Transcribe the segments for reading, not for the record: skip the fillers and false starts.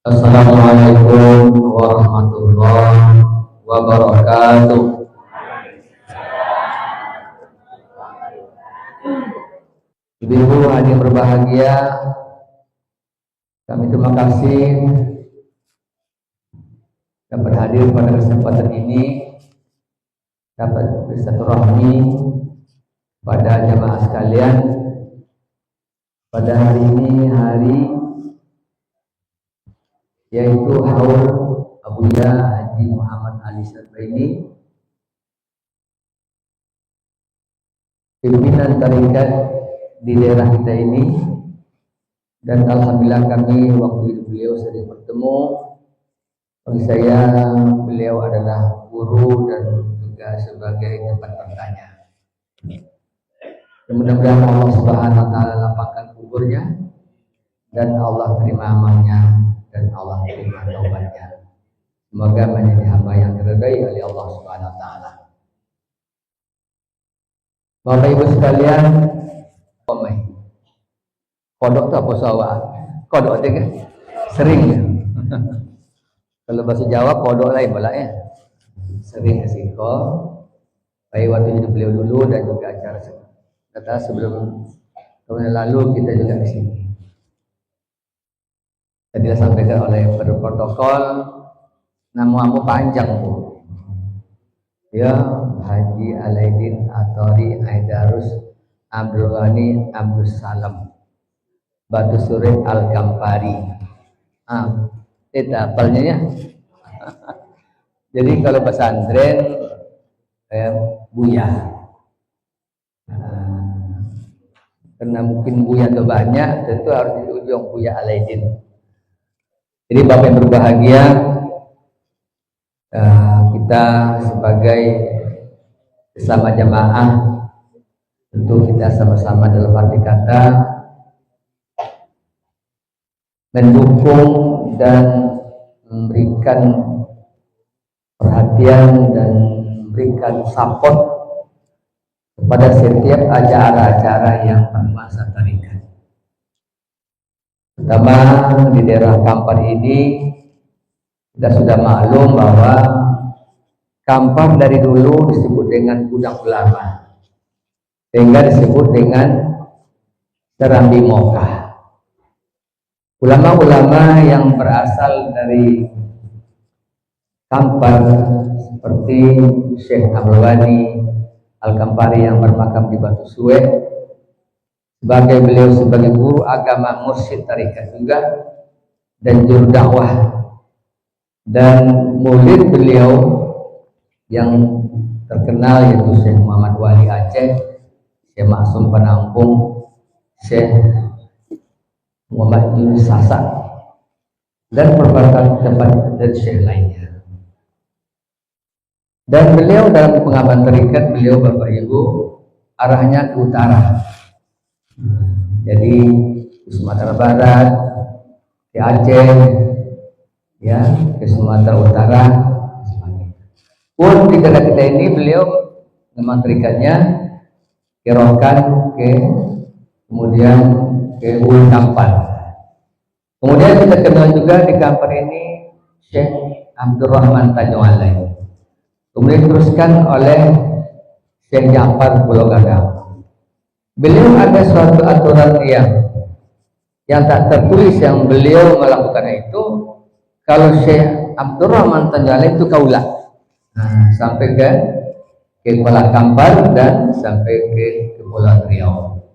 Assalamualaikum warahmatullahi wabarakatuh. Ibu-ibu hadirin berbahagia, kami terima kasih dapat hadir pada kesempatan ini, dapat bersilaturahmi pada jamaah sekalian. Pada hari ini yaitu haul Abuya Haji Muhammad Ali Syarbaini, pimpinan tarekat di daerah kita ini, dan alhamdulillah kami waktu itu beliau sering bertemu. Bagi saya beliau adalah guru dan juga sebagai tempat bertanya. Mudah-mudahan Allah Subhanahu wa taala lapangkan kuburnya dan Allah terima amalnya dan Allah terima taubatnya. Semoga menjadi hamba yang diridai oleh Allah Subhanahu wa taala. Bapak Ibu sekalian, kodok itu apa sawah? Kodok itu kan sering ya. Kalau bahasa Jawa kodok lain pula ya. Sering kesiko. Baik waktu hidup beliau dulu dan juga acara kata sebelum tahun lalu kita juga di sini. Tadi disampaikan oleh protokol, nama-nama panjang Bu. Ya, Haji Alaidin Athari Aidarus Abdul Ghani Abdul Salam Batu Suri Al-Kampari. Itu apalnya ya. Jadi kalau pesantren Buya. Karena mungkin Buya itu banyak, tentu harus di ujung Buya Alaidin. Jadi Bapak yang berbahagia, kita sebagai sesama jamaah tentu kita sama-sama dalam arti kata mendukung dan memberikan perhatian dan memberikan support kepada setiap acara-acara yang bernuansa tarekat. Pertama di daerah Kampar ini kita sudah maklum bahwa Kampar dari dulu disebut dengan gudang ulama, sehingga disebut dengan Serambi Mokah. Ulama-ulama yang berasal dari Kampar seperti Syekh Abdul Ghani Al-Kampari yang bermakam di Batu Suwe, sebagai beliau sebagai guru agama mursyid tarekat juga dan juru dakwah, dan murid beliau yang terkenal yaitu Syekh Muhammad Wali Aceh, Syekh Maksum Penampung, Syekh Muhammad Yunus Sasak, dan berbagai tempat dan syekh lainnya. Dan beliau dalam pengamatan tarekat beliau Bapak Ibu arahnya ke utara. Jadi ke Sumatera Barat, ke Aceh, ya, ke Sumatera Utara. Pun di daerah kita ini beliau pengamatan tarikatnya ke Rokan, kemudian ke Ulu Kampar. Kemudian kita kenal juga di Kampar ini Syekh Abdurrahman Tanjung. Kemudian diteruskan oleh Syekh Ja'far Pulau Gadang. Beliau ada suatu aturan yang tak tertulis yang beliau melakukan itu. Kalau Syekh Abdurrahman Tanjung itu kaulah sampai ke Kuala Kampar dan sampai ke Kepulauan Riau.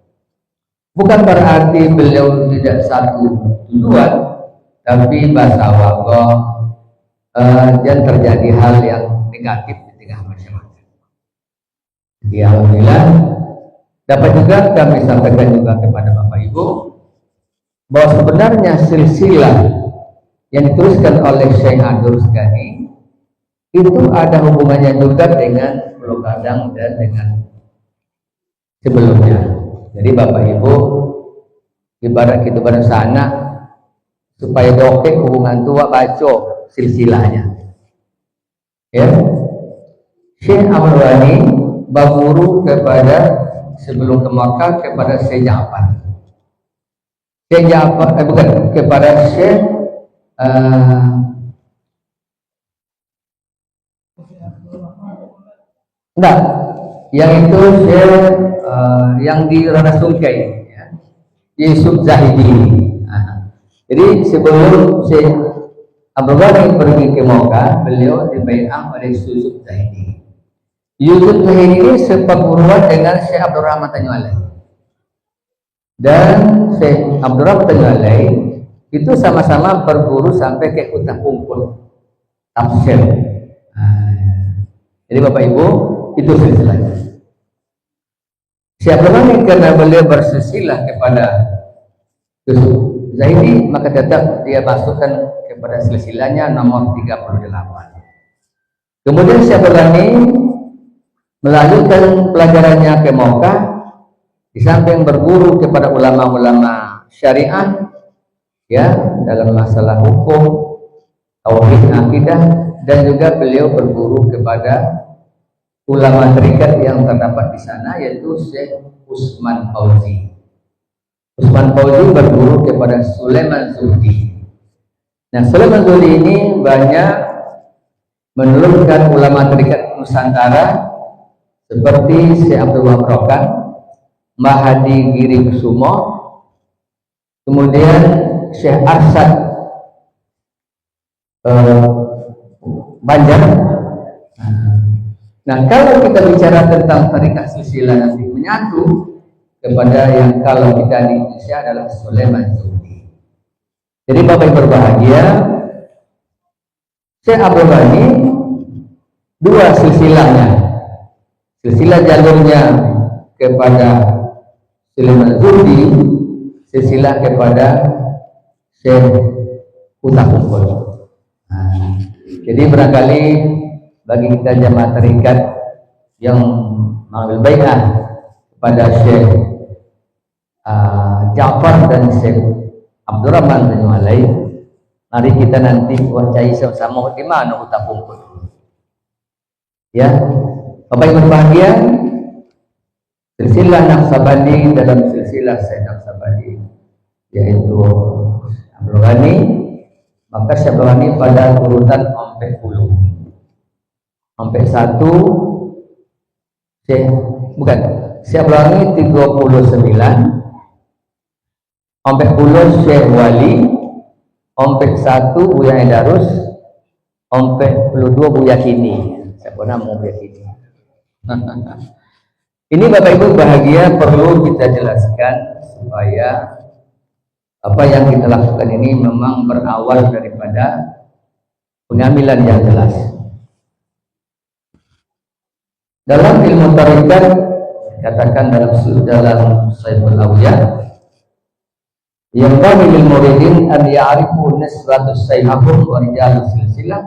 Bukan berarti beliau tidak satu tujuan, tapi bahasa wakoh dan terjadi hal yang negatif di tengah masyarakat. Jadi alhamdulillah dapat juga kami sampaikan juga kepada Bapak Ibu bahwa sebenarnya silsilah yang dituliskan oleh Syekh Abdul Ghani itu ada hubungannya juga dengan Pulau Gadang dan dengan sebelumnya. Jadi Bapak Ibu ibarat kita pada sana supaya dokek hubungan tua baca silsilahnya. Ya, Syekh Abdul Ghani berguru kepada sebelum ke Makkah kepada Syekh Ja'far. Syekh Ja'far kepada Syekh uh, enggak, yang itu yang di Rana Sungkai, ya. Yusuf Zahidi. Jadi sebelum Abdul Ghani pergi ke Mocha, beliau dibaiat oleh Yusuf Zahidi. Yusuf Zahidi ini seperguruan dengan Syekh Abdul Rahman Tanyualai. Dan Syekh Abdul Rahman Tanyualai itu sama-sama berguru sampai ke Kutah Pungkul tafsir. Jadi Bapak Ibu, itu silsilahnya. Syekh Abdul Rahman karena beliau bersilsilah kepada Yusuf Zahidi, maka tetap dia masukkan kepada silsilahnya nomor 38. Kemudian Syekh Abdul Ghani melanjutkan pelajarannya ke Mocha, di samping berguru kepada ulama-ulama syariah, ya, dalam masalah hukum, tauhid, akidah, dan juga beliau berguru kepada ulama tarekat yang terdapat di sana, yaitu Syekh Usman Fauzi. Usman Fauzi berguru kepada Sulaiman Zuhdi. Nah, Sulaiman Zuhdi ini banyak menurunkan ulama tarekat Nusantara seperti Syekh Abdul Wahab Rokan, Mahadi Giri Kusumo, kemudian Syekh Arsyad Banjar. Nah, kalau kita bicara tentang tarekat silsilah nanti menyatu kepada yang kalau kita di Indonesia adalah Sulaiman Zuhdi. Jadi Bapak Ibu berbahagia, Syekh Abdul Ghani dua silsilahnya. Silsilah jalurnya kepada Sulaiman Zuhdi, silsilah kepada Syekh Kutah Pungkul. Jadi barangkali bagi kita jamaah tarekat yang mengambil baiat kepada Syekh Ja'far dan Syekh Abdurrahman Tanyualai, mari kita nanti wacai sama-sama di mana Kutah Pungkul. Ya, Bapak Ibu berbahagia, silsilah Naqsabandi dalam silsilah Syekh Naqsabandi yaitu Abdul Ghani, maka Syekh Abdul Ghani pada urutan 40. Sampai 1 Syekh Abdul Ghani 39, sampai 10 Syekh Wali, sampai 1 Buya Edarus, sampai 22 Buya Kini. Saya pernah mau Buya Kini. Ini Bapak Ibu bahagia perlu kita jelaskan supaya apa yang kita lakukan ini memang berawal daripada pengambilan yang jelas. Dalam ilmu tarekat katakan dalam Saiful Awliya, yang bagi ilmu muridin an ya'rifu nisbatus sayyahum wa rijalus silsilah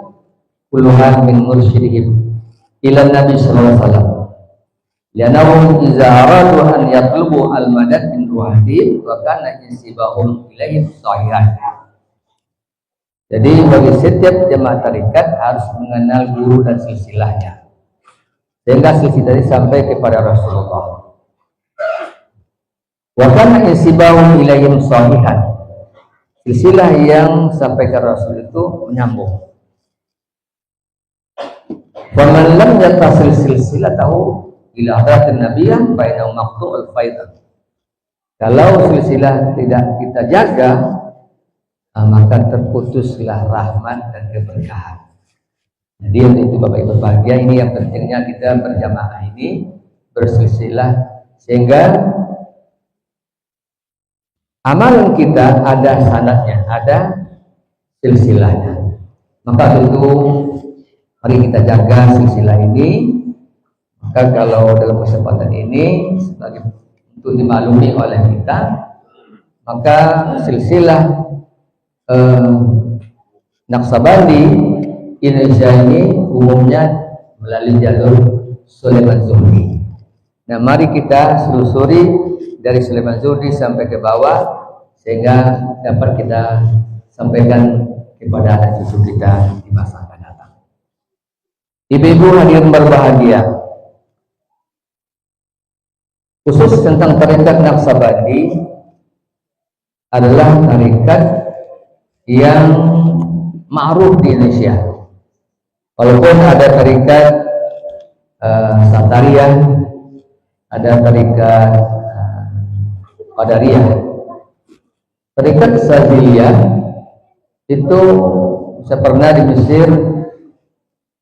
kulluhan min mursyidihim ila Nabi sallallahu alaihi wasallam. Lianahum iza aradu an yatlubu al-madad min ruhati wa kana insibahum ilaihim sahihan. Jadi bagi setiap jemaah tarekat harus mengenal guru dan silsilahnya, sehingga silsilah ini sampai kepada Rasulullah. Wa kana insibahum ilaihim sahihan. Silsilah yang sampai ke Rasul itu menyambung. Wa man lam yattasil silsilatahu ila hadratin nabiyyah fa innahu maqtu'ul faidah. Kalau silsilah tidak kita jaga, maka terputuslah rahmat dan keberkahan. Jadi itu Bapak Ibu berbahagia, ini yang pentingnya kita berjamaah ini bersilsilah sehingga amalan kita ada sanadnya, ada silsilahnya. Maka tentu mari kita jaga silsilah ini. Maka kalau dalam kesempatan ini sebagai untuk dimaklumi oleh kita, maka silsilah Naqsabandi Indonesia ini umumnya melalui jalur Sulaiman Zuhdi. Nah, mari kita selusuri dari Sulaiman Zuhdi sampai ke bawah sehingga dapat kita sampaikan kepada anak cucu kita di masa akan datang. Ibu-ibu hadirin berbahagia, khusus tentang tarekat Naqsabandi adalah tarekat yang ma'ruf di Indonesia. Walaupun ada tarikat Satariyah, ada tarikat Qadariyah. Tarikat Saziliyah itu saya pernah di Mesir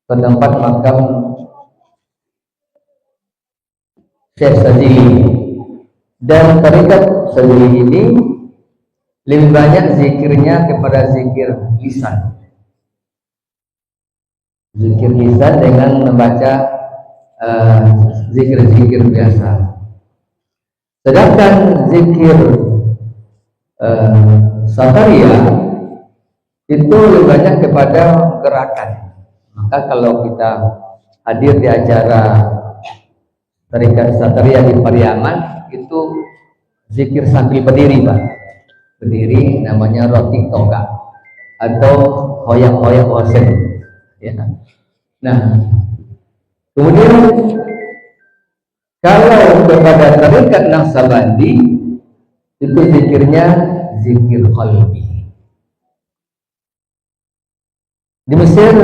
ke tempat makam Syekh Sazili, dan tarikat Sazili ini lebih banyak zikirnya kepada zikir lisan. Zikir lisan dengan membaca zikir-zikir biasa. Sedangkan zikir Satariyah itu lebih banyak kepada gerakan. Maka kalau kita hadir di acara tarikat Satariyah di Pariaman, itu zikir sambil berdiri, Pak. Berdiri namanya roti toga atau hoyak-hoyak osen, ya. Nah, kemudian kalau kepada tarikat Naqsabandi itu zikirnya zikir qalbi. Di Mesir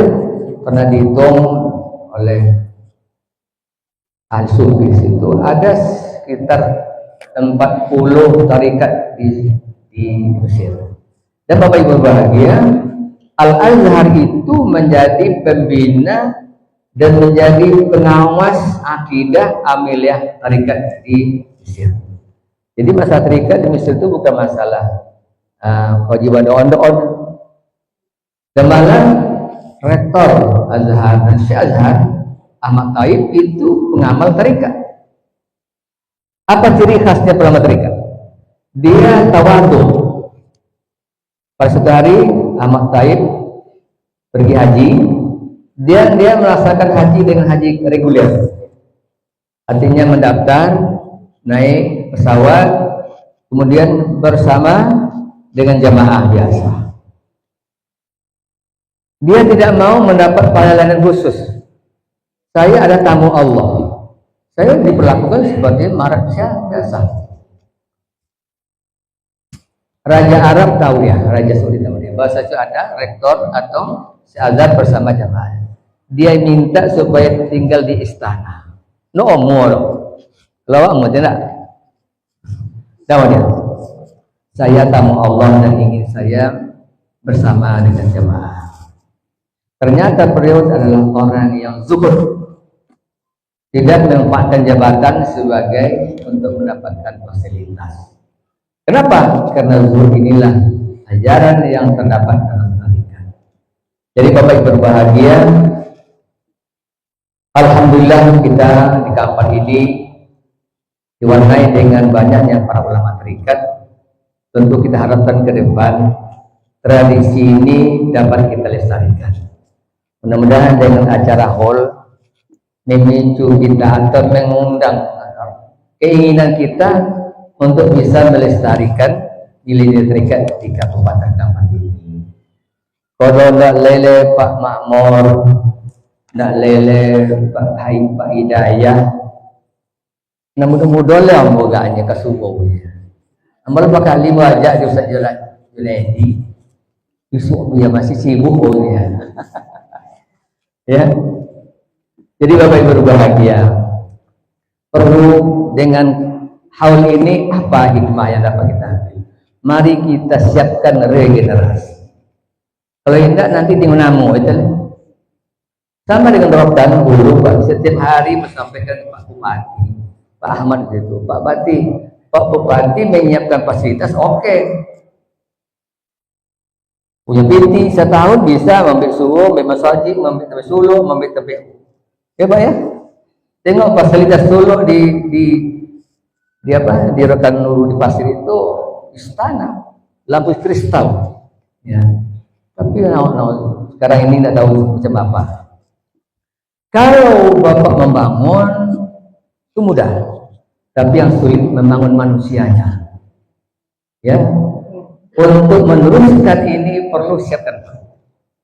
pernah dihitung oleh Al-Sufi, itu ada sekitar 40 tarikat di Mesir. Dan Bapak Ibu bahagia, Al-Azhar itu menjadi pembina dan menjadi pengawas akidah amiliyah tarikat di Mesir. Jadi masalah tarikat di Mesir itu bukan masalah kewajiban doon-doon. Dan malah rektor Azhar dan Syekh Azhar Ahmad Taib itu pengamal tarikat. Apa ciri khasnya pengamal tarikat? Dia tawadhu. Pada suatu hari Ahmad Taib pergi haji, dia melaksanakan haji dengan haji reguler. Artinya mendaftar, naik pesawat, kemudian bersama dengan jamaah biasa. Dia tidak mau mendapat pelayanan khusus. Saya ada tamu Allah, saya diperlakukan sebagai manusia biasa. Raja Arab tahu ya, Raja Saudi tahu ya, bahasa itu ada rektor atau Azhar bersama jamaah. Dia minta supaya tinggal di istana. No omor, lawak mau tidak? Tahu dia? Saya tamu Allah dan ingin saya bersama dengan jamaah. Ternyata beliau adalah orang yang zuhud, tidak memanfaatkan jabatan sebagai untuk mendapatkan fasilitas. Kenapa? Karena zuhud inilah ajaran yang terdapat dalam tarikat. Jadi Bapak Ibu berbahagia, alhamdulillah kita di kampung ini diwarnai dengan banyaknya para ulama tarikat. Tentu kita harapkan ke depan tradisi ini dapat kita lestarikan. Mudah-mudahan dengan acara hall memicu kita atau mengundang keinginan kita untuk bisa melestarikan nilai-nilai tarikat di Kabupaten Kampar ini. Kalau tidak lele Pak Makmur, tidak lele Pak Hidayah, nah mudah-mudahan lah moganya ke subuh. Amal bakal lima aja di Ustaz Junaidi, Yusuf dia masih sibuk ya. Ya, jadi Bapak Ibu berbahagia, perlu dengan haul ini apa hikmah yang dapat kita ambil? Mari kita siapkan regenerasi. Kalau tidak nanti di menamu itu sama dengan dokter dulu Pak, setiap hari menyampaikan Pak Bupati, Pak Ahmad itu, Pak Bupati menyiapkan fasilitas, oke. Punya binti setahun bisa membeli suhu, membeli masjid, membeli tempat suluh, membeli tempat. Ya Pak ya. Tengok fasilitas suluh di apa? Di Rekan Nurul di Pasir itu istana, lampu kristal. Ya. Tapi sekarang ini tidak tahu macam apa. Kalau Bapak membangun itu mudah, tapi yang sulit membangun manusianya. Ya. Untuk meneruskan ini perlu siapkan.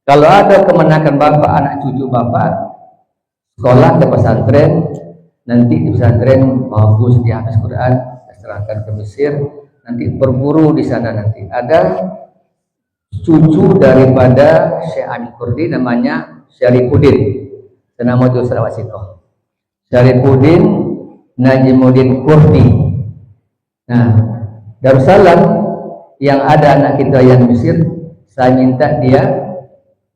Kalau ada kemenakan Bapak, anak cucu Bapak sekolah ke pesantren, nanti di pesantren bagus di atas Quran, serahkan ke Mesir, nanti berburu di sana nanti. Ada cucu daripada Syekh Amin Kurdi, namanya Syarifuddin. Nama itu Sarawasiko. Syarifuddin Najimuddin Kurdi. Nah, Darussalam yang ada anak kita yang Mesir, saya minta dia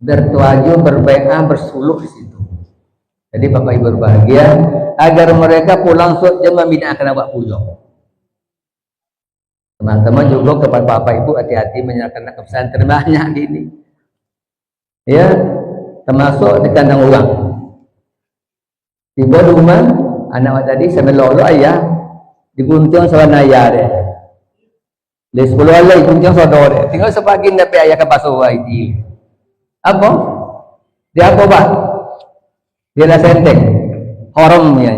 bertuaju, berbai'ah, bersuluk di situ. Jadi Bapak Ibu berbahagia, agar mereka pulang jam membinakan awak pulang. Teman-teman juga kepada Bapak Ibu hati-hati menyerahkan ke pesantren banyak gini. Ya, termasuk di kandang uang. Tiba rumah anak tadi sambil lolo ayah digunting sama naya deh. Di 10 alai gunting saudara. Tinggal sebagian dapat ayah ke pasau itu. Apa? Dia apa pak? Dia lah senteng. Haram nya.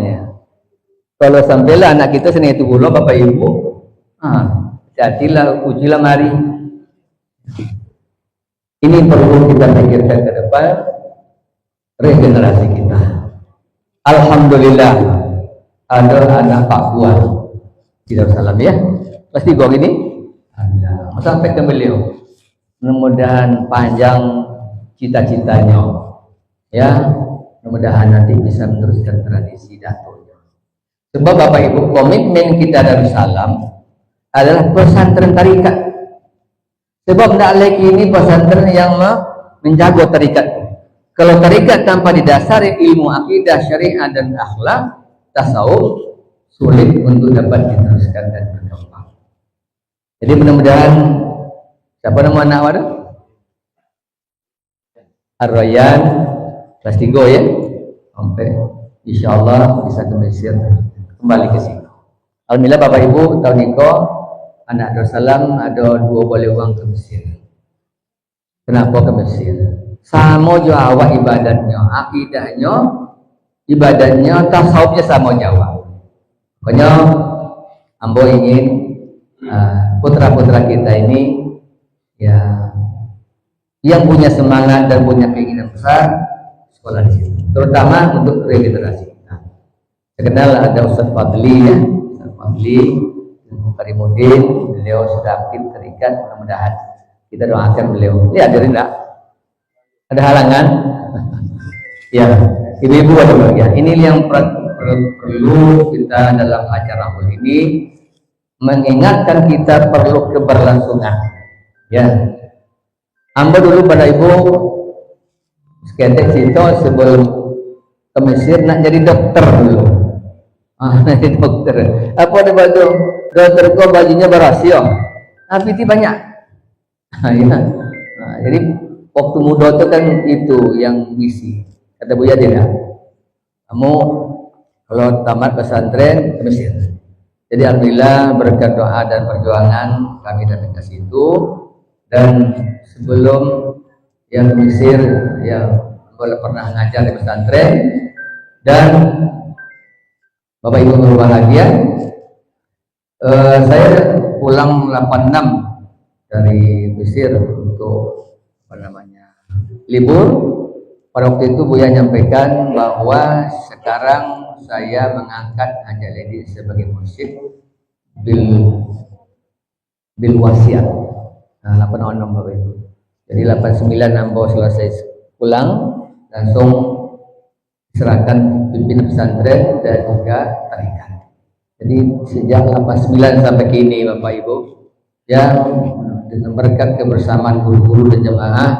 Kalau sampailah anak kita seni itu pula Bapak Ibu. Jadilah ujilah mari. Ini perlu kita pikirkan ke depan regenerasi kita. Alhamdulillah ada anak Pak Buah di Darussalam ya. Pasti gua ini sampai ke beliau. Mudah-mudahan panjang cita-citanya ya. Mudah-mudahan nanti bisa meneruskan tradisi datonya. Sebab Bapak Ibu, komitmen kita Darussalam adalah pesantren tarikat. Sebab tidak lagi ini pesantren yang menjaga tarikat. Kalau tarikat tanpa didasari ilmu akidah, syariat dan akhlak, tasawuf, sulit untuk dapat diteruskan dan berkembang. Jadi mudah-mudahan, siapa nama anak wadah? Ar-Rayyan kelas 3 ya, sampai insya Allah bisa ke Mesir, kembali ke sini. Alhamdulillah Bapak Ibu, tahun ini anak Darussalam ada 2 boleh uang ke Mesir. Kenapa ke Mesir? Sama juga awak ibadatnya, akidahnya, ibadahnya, tasawufnya sama Jawa. Pokoknya ambo ingin putra-putra kita ini ya yang punya semangat dan punya keinginan besar sekolah di sini, terutama untuk regenerasi kita. Saya kenal ada Ustaz Fadli ya, Ustaz Fadli Karimuddin, beliau sudah aktif terikat, mudah-mudahan kita doakan beliau. Lihat hadirin enggak? Ada halangan? Ya, ibu-ibu berbahagia. Ini yang perlu kita dalam acara ini, mengingatkan kita perlu keberlangsungan. Ya, ambo dulu pada ibu seketek situ sebelum ke Mesir nak jadi dokter dulu. Jadi dokter. Apa ada baju dokter kok bajunya berhasil, tapi itu banyak. Ya. Jadi waktu muda itu kan itu yang misi. Kata Buya tidak, kamu kalau tamat pesantren ke Mesir. Jadi alhamdulillah berkat doa dan perjuangan kami datang ke situ, dan sebelum yang ke Mesir yang boleh pernah ngajar di pesantren, dan Bapak Ibu berbahagia, saya pulang 86 dari Mesir untuk libur. Pada waktu itu Buya menyampaikan bahwa sekarang saya mengangkat Haji Ledi sebagai mursyid bil wasiat. 86 Bapak Ibu. Jadi 89 nampo selesai pulang, langsung serahkan pimpinan pesantren dan juga tarikat. Jadi sejak 89 sampai kini Bapak Ibu, yang dengan berkat kebersamaan guru-guru dan jemaah,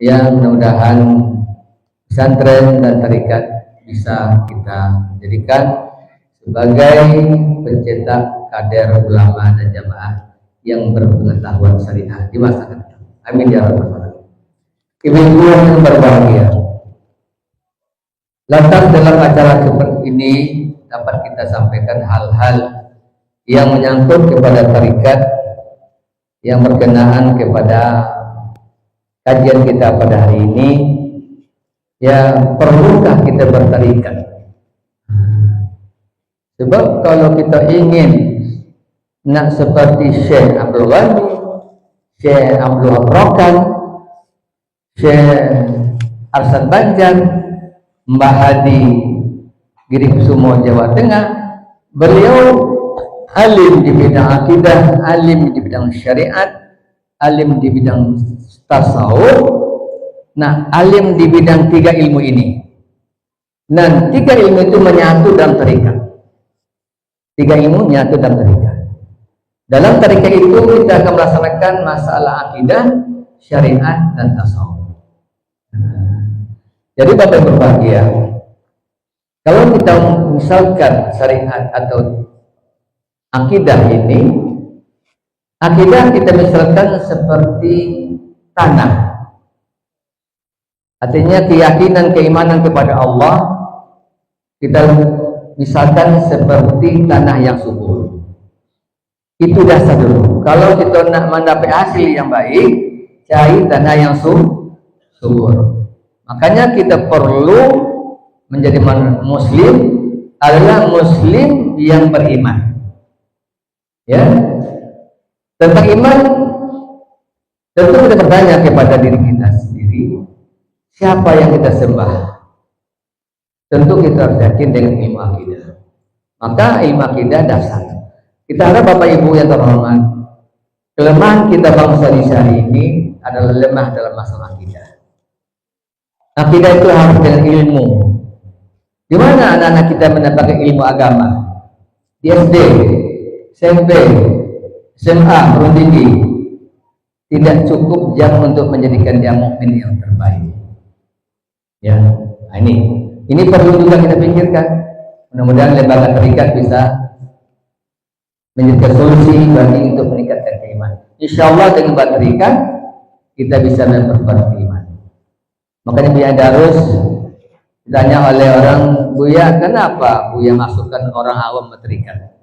yang mudah-mudahan pesantren dan tarikat bisa kita jadikan sebagai pencetak kader ulama dan jamaah yang berpengetahuan syariah di masa akan datang. Amin ya rabbal alamin. Ibu-ibu yang berbahagia, lantas dalam acara seperti ini dapat kita sampaikan hal-hal yang menyangkut kepada tarikat, yang berkenaan kepada kajian kita pada hari ini. Ya, perlukah kita bertarikat? Sebab kalau kita ingin nak seperti Syekh Abdul Ghani, Syekh Abdul Rokan, Syekh Arsan Banjar, Mbah Hadi Girikusumo Jawa Tengah, beliau alim di bidang akidah, alim di bidang syariat, alim di bidang tasawuf, nah alim di bidang 3 ilmu ini. Dan 3 ilmu itu menyatu dalam tarikat. 3 ilmu menyatu dalam tarikat. Dalam tarikat itu kita akan melaksanakan masalah akidah, syariat, dan tasawuf. Jadi Bapak Ibu berbahagia, kalau kita misalkan syariat atau akidah ini, akidah kita misalkan seperti tanah. Artinya keyakinan, keimanan kepada Allah, kita misalkan seperti tanah yang subur. Itu dasar dulu. Kalau kita nak mendapat hasil yang baik, cari tanah yang subur. Makanya kita perlu menjadi muslim adalah muslim yang beriman. Ya. Tentang iman, tentu kita bertanya kepada diri kita sendiri, siapa yang kita sembah? Tentu kita harus yakin dengan ilmu akidah. Maka ilmu akidah dasar. Kita harap Bapak Ibu yang terhormat, kelemahan kita bangsa di hari ini adalah lemah dalam masalah akidah. Akidah itu harus dengan ilmu. Di mana anak-anak kita mendapatkan ilmu agama? Di SD, SMP, SMA, perguruan tinggi. Tidak cukup jam untuk menjadikan dia mukmin yang terbaik. Ya, nah ini perlu juga kita pikirkan. Mudah-mudahan lembaga terikat bisa menjadi solusi bagi untuk meningkatkan keimanan. Insya Allah dengan terikat kita bisa memperkuat keimanan. Makanya Buya Darus ditanya oleh orang, Buya, kenapa Buya masukkan orang awam terikat?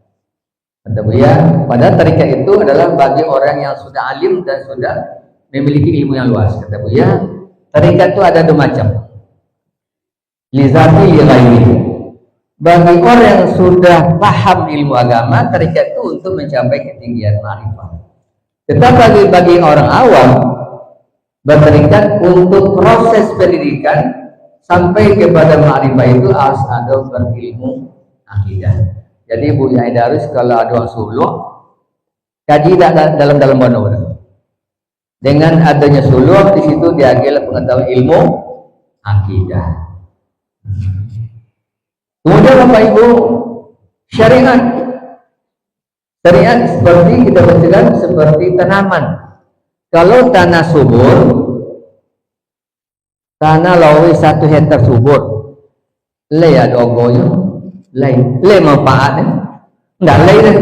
Kata Buya, pada terikat itu adalah bagi orang yang sudah alim dan sudah memiliki ilmu yang luas. Kata Buya, terikat itu ada 2 macam. Lizati liraini. Bagi orang yang sudah paham ilmu agama, terikat itu untuk mencapai ketinggian ma'rifah. Tetapi bagi orang awam, berterikat untuk proses pendidikan sampai kepada ma'rifah itu harus ada berilmu akidah. Jadi Buya Darus kalau ada orang suluk, kaji dalam mana. Dengan adanya suluk di situ diambil pengetahuan ilmu akidah. Kemudian Bapak Ibu, syariat seperti kita berjalan seperti tanaman. Kalau tanah subur, tanah lawi 1 hektar subur, le ada ogonya, le manfaatnya, enggak le deh.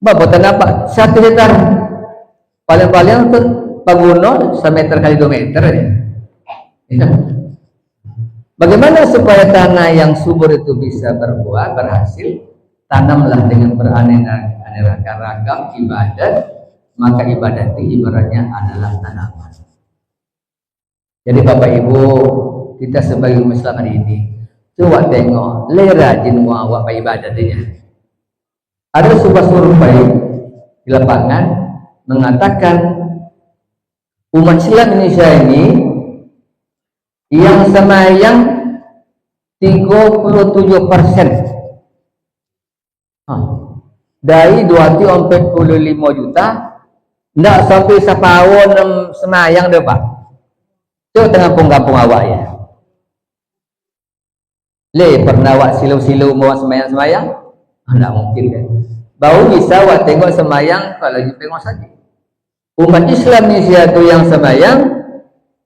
Bapak tanah apa? 1 hektar, paling-paling tuh bangunan 1 meter kali 2 meter ya. Bagaimana supaya tanah yang subur itu bisa berbuah, berhasil? Tanamlah dengan beraneka ragam ibadat, maka ibadat itu ibaratnya adalah tanaman. Jadi Bapak Ibu, kita sebagai Muslim hari ini, coba tengok, rajin awak ibadatnya. Ada sebuah survei di lapangan mengatakan umat Islam Indonesia ini yang semayang 37%. Dari 245 juta tidak sampai sepawon semayang deh Pak. Itu tengah kampung awak ya. Pernah awak silau-silau mau semayang-semayang? Tidak mungkin kan. Baru bisa awak tengok semayang kalau kita tengok saja. Umat Islam Indonesia itu yang semayang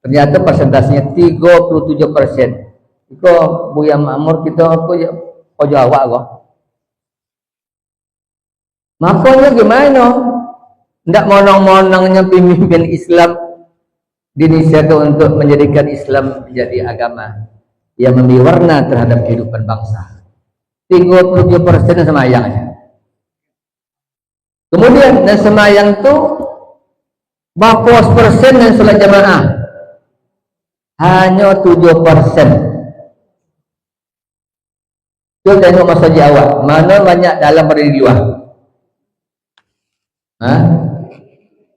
ternyata persentasenya 37%. Iko Buya Makmur kita aku awak kok. Makanya gimana? Tidak monong-monongnya pemimpin Islam di Indonesia itu untuk menjadikan Islam menjadi agama yang memberi warna terhadap kehidupan bangsa. 37% semayangnya. Kemudian dan semayang itu berapa persen dan sholat jamaah? Hanya 7%. Coba tengok masjid awak, mana banyak dalam pada di luar.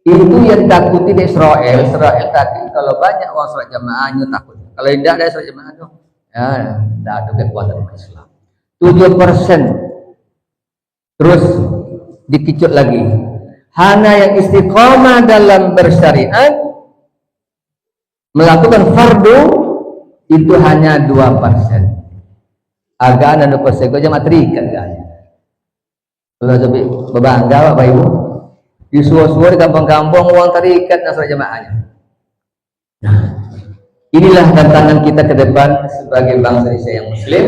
Itu yang takuti di Israel. Israel takut kalau banyak orang sholat jamaahnya takut. Kalau tidak ada sholat jamaah tu, ya tidak ada kekuatan Islam. 7%. Terus dikicut lagi. hanya yang istiqomah dalam bersyariat melakukan fardu itu hanya 2%. Agak ada 2% kok jamaah terikat kan. Kalau tapi berbangga Bapak Ibu di suara-suara di kampung-kampung uang terikat nasrul jamaahnya. Nah, inilah tantangan kita ke depan sebagai bangsa Indonesia yang muslim.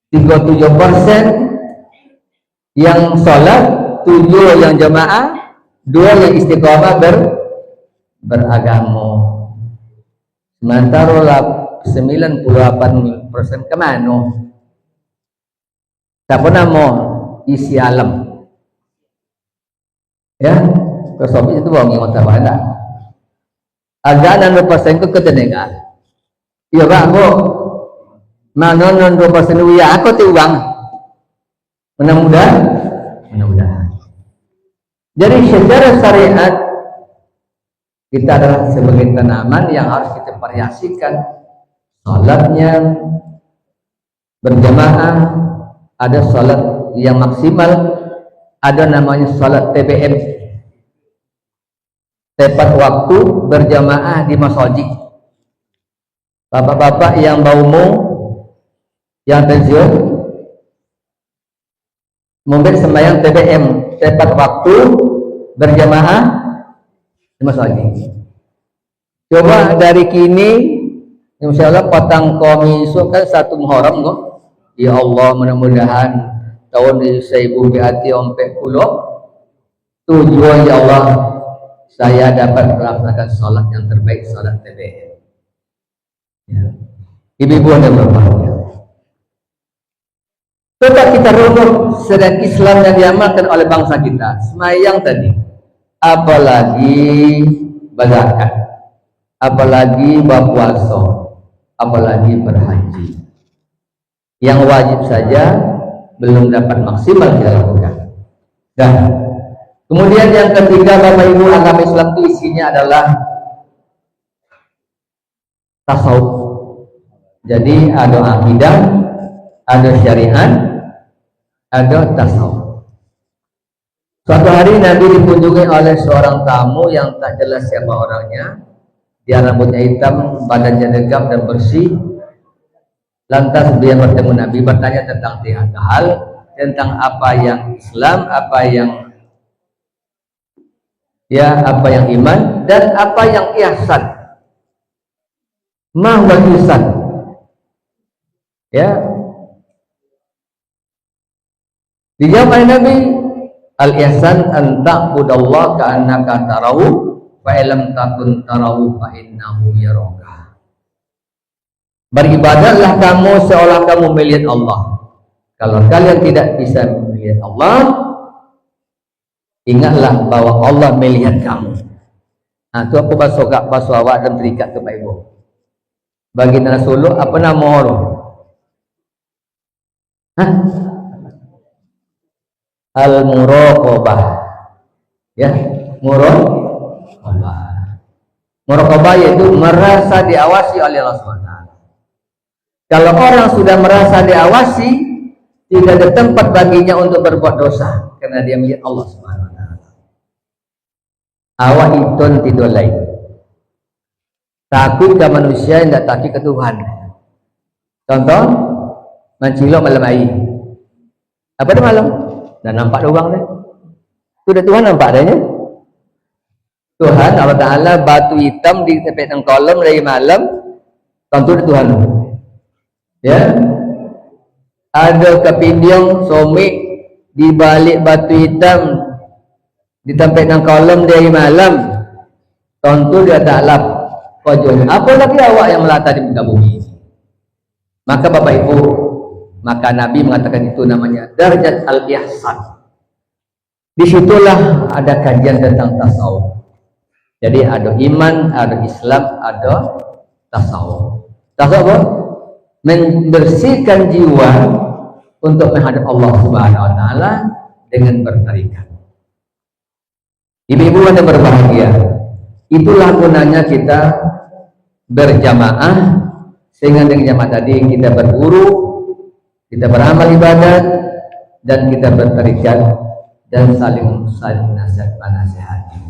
37% yang sholat, 7 yang jamaah, 2 yang istiqomah beragama. Sementara 98% kemana? Tak pernah mau isi alam. Ya, kesobi itu bohong yang otak ada. Agak 6% ke ketenegaan. Iya Pak, aku mana 2% ya aku tu uang. Mudah-mudahan. Jadi secara syariat kita adalah sebagai tanaman yang harus kita variasikan. Salatnya berjamaah, ada salat yang maksimal, ada namanya salat TBM, tepat waktu berjamaah di masjid. Bapak-bapak yang baumu, yang pensiun, mungkin sembahyang TBM, tepat waktu berjamaah di masjid. Coba dari kini, insya Allah potong komisu kan 1 Muharram kok. Ya Allah, mudah-mudahan tahun 1440 tujuan ya Allah saya dapat melaksanakan sholat yang terbaik, sholat TBM. Ya. Ibu-ibu yang berbahagia, coba kita runut sedang Islam yang diamalkan oleh bangsa kita. Semayang tadi, apalagi berzakat, apalagi berpuasa, apalagi berhaji. Yang wajib saja belum dapat maksimal dilakukan. Dan kemudian yang ketiga, Bapak Ibu, agama Islam itu isinya adalah tasawuf. Jadi ada akidah, ada syariat, ada tasawuf. Suatu hari Nabi dikunjungi oleh seorang tamu yang tak jelas siapa orangnya. Dia rambutnya hitam, badannya tegap dan bersih. Lantas dia bertemu Nabi, bertanya tentang 3 hal, tentang apa yang Islam, apa yang iman, dan apa yang ihsan. Ma huwa ihsan? Ya. Dijawab oleh Nabi, al-ihsan an ta'budallaha ka'annaka tarahu fa illam takun tarahu fa innahu yaraka. Beribadatlah kamu seolah kamu melihat Allah. Kalau kalian tidak bisa melihat Allah, ingatlah bahwa Allah melihat kamu. Nah, itu aku basuh awak dan terikat ke Pak Ibu. Bagi Rasulullah apa nama orang? Al-muraqabah. Ya, muraqabah. Muraqabah yaitu merasa diawasi oleh Allah SWT. Kalau orang sudah merasa diawasi, tidak ada tempat baginya untuk berbuat dosa karena dia melihat Allah Subhanahu wa taala. Awak itun tidak lain. Takut ke manusia yang tidak takut ke Tuhan. Contoh, mencilok malam air. Apa itu malam? Dan nampak doang deh. Sudah Tuhan nampak adanya. Tuhan Allah Taala batu hitam di tepi kolam dari malam. Tentu Tuhan. Ya, ada kepindiang somik di balik batu hitam di tempat yang kolam dari malam. Tentu dia tak lap kojol. Apalagi awak yang melata di muka bumi. Maka Bapak Ibu, maka Nabi mengatakan itu namanya darjat al-ihsan. Disitulah ada kajian tentang tasawuf. Jadi ada iman, ada Islam, ada tasawuf. Tasawuf membersihkan jiwa untuk menghadap Allah Subhanahu wa taala dengan bertarikat. Ibu-ibu yang berbahagia, itulah gunanya kita berjamaah, sehingga dengan jamaah tadi kita berguru, kita beramal ibadat, dan kita bertarikat dan saling menasihati.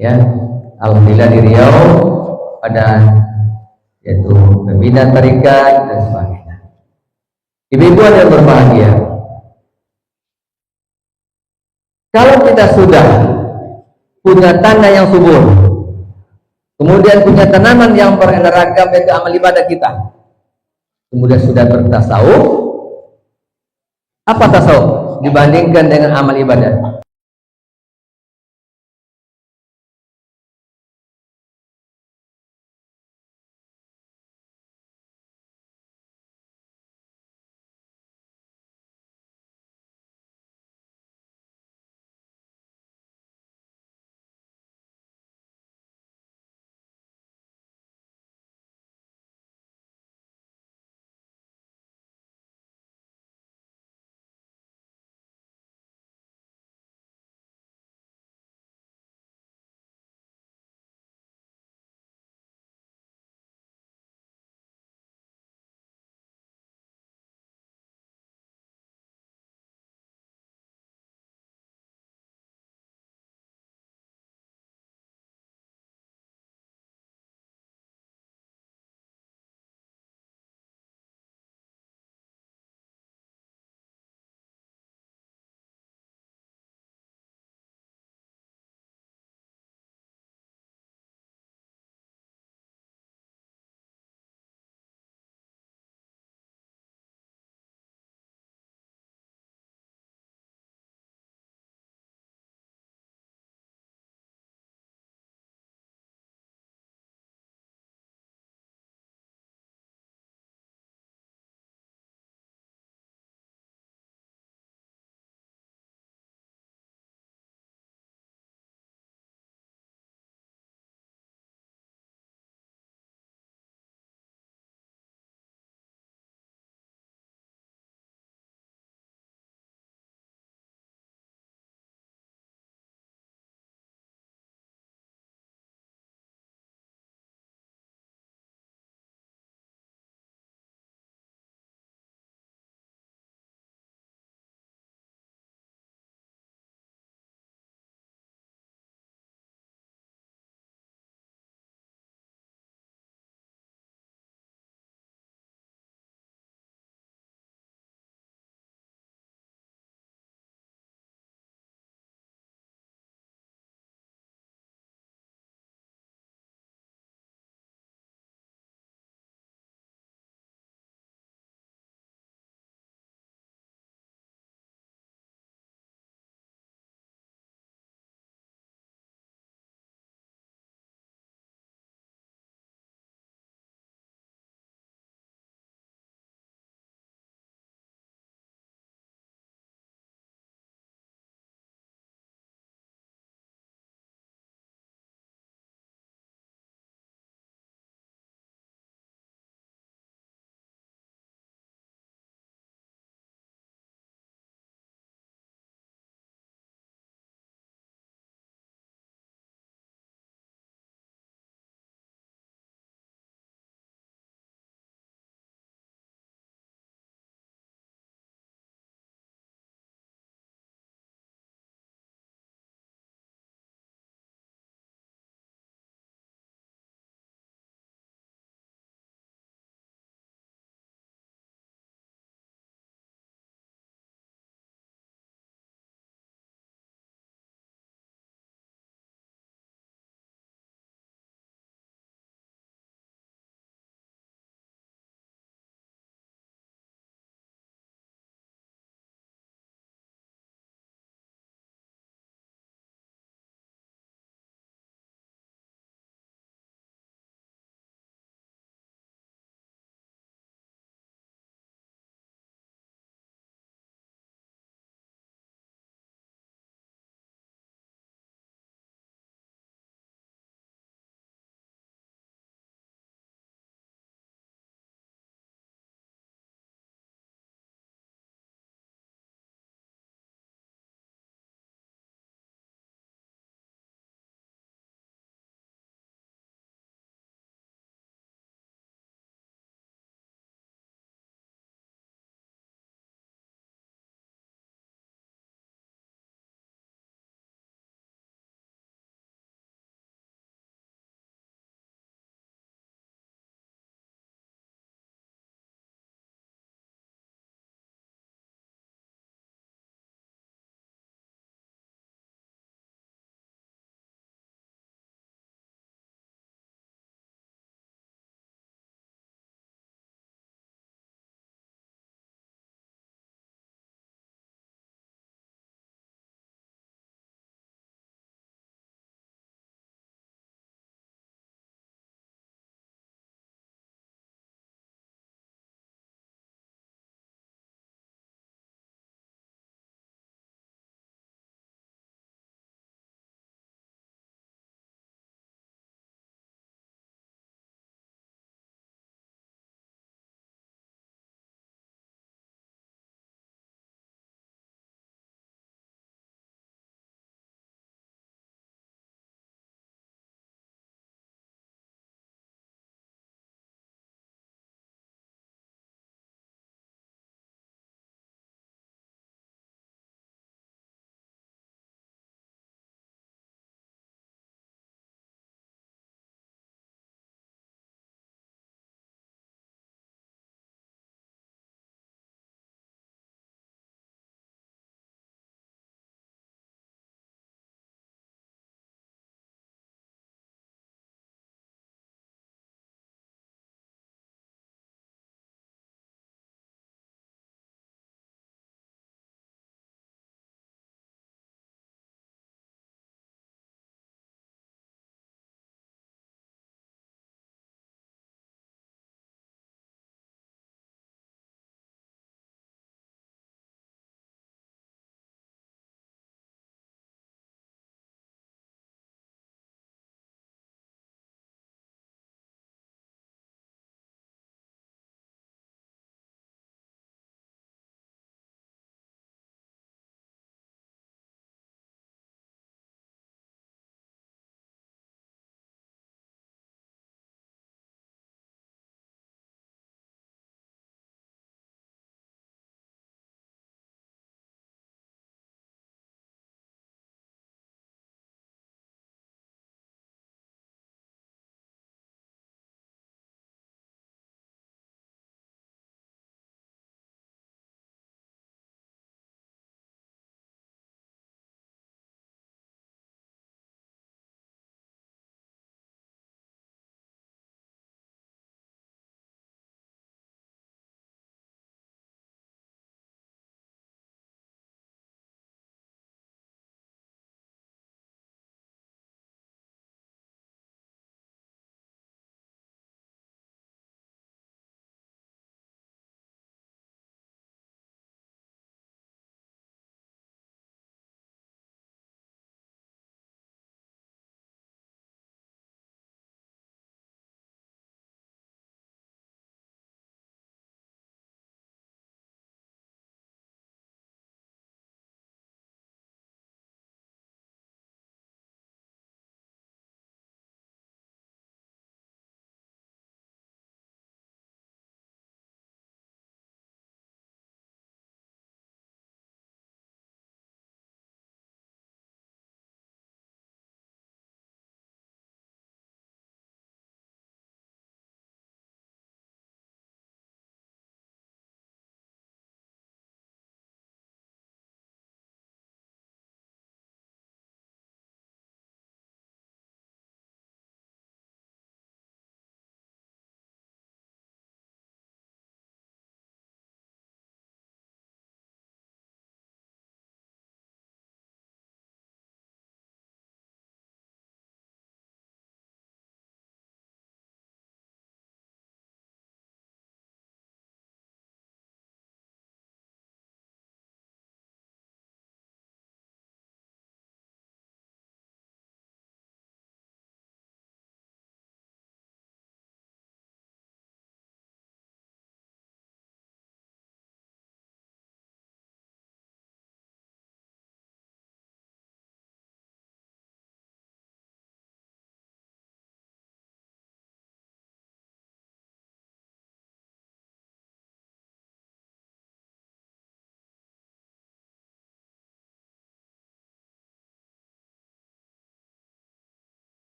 Ya, alhamdulillah di Riau pada yaitu pembina tarikat dan sebagainya. Ibu-ibu yang berbahagia, kalau kita sudah punya tanah yang subur, kemudian punya tanaman yang beraneka ragam, yaitu amal ibadah kita, kemudian sudah bertasawuf, apa tasawuf dibandingkan dengan amal ibadah?